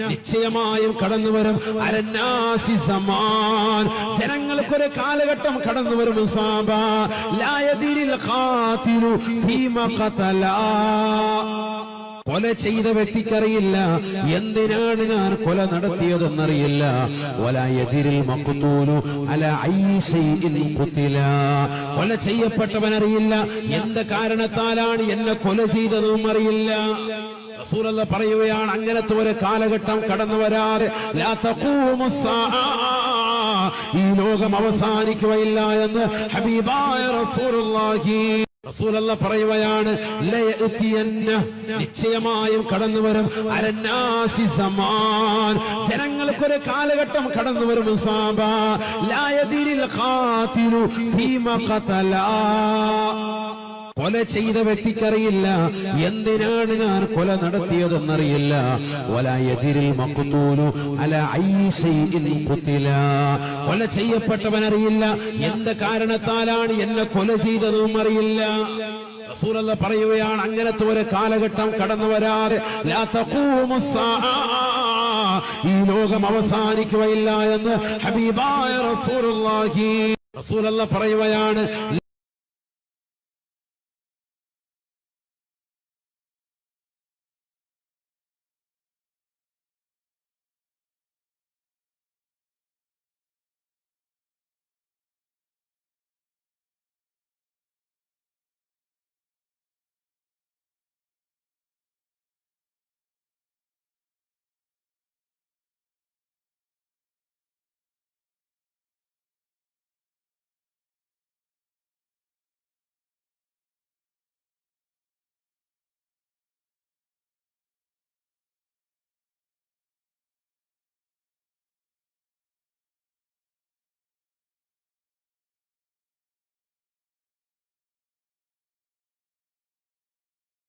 നിശ്ചയമായും കടന്നു വരും അലന്നാസി സമാൻ, ജനങ്ങൾക്കൊരു കാലഘട്ടം കടന്നു വരും കൊല ചെയ്ത വ്യക്തിക്കറിയില്ല എന്തിനാണ് ഞാൻ കൊല നടത്തിയതെന്നറിയില്ല. കൊല ചെയ്യപ്പെട്ടവനറിയില്ല എന്ത് കാരണത്താലാണ് എന്നെ കൊല ചെയ്തതെന്നും അറിയില്ല. റസൂലുള്ളാഹി പറയുകയാണ്, അങ്ങനത്തെ ഒരു കാലഘട്ടം കടന്നു വരാറ് ഈ ലോകം അവസാനിക്കുകയില്ല എന്ന് ഹബീബായ റസൂലുള്ളാഹി പറയുകയാണ്, നിശ്ചയമായും കടന്നു വരും അലന്നാസി സമാൻ, ജനങ്ങൾക്കൊരു കാലഘട്ടം കടന്നു വരും കൊല ചെയ്ത വ്യക്തിക്കറിയില്ല എന്തിനാണ് ഞാൻ കൊല നടത്തിയതെന്നറിയില്ല. കൊല ചെയ്യപ്പെട്ടവനറിയില്ല എന്ത് കാരണത്താലാണ് എന്നെ കൊല ചെയ്തതെന്നും അറിയില്ല. റസൂലുള്ളാഹി പറയുകയാണ്, അങ്ങനത്തെ ഒരു കാലഘട്ടം കടന്നു വരാറ് ഈ ലോകം അവസാനിക്കുകയില്ല എന്ന് ഹബീബായ റസൂലുള്ളാഹി പറയുകയാണ്.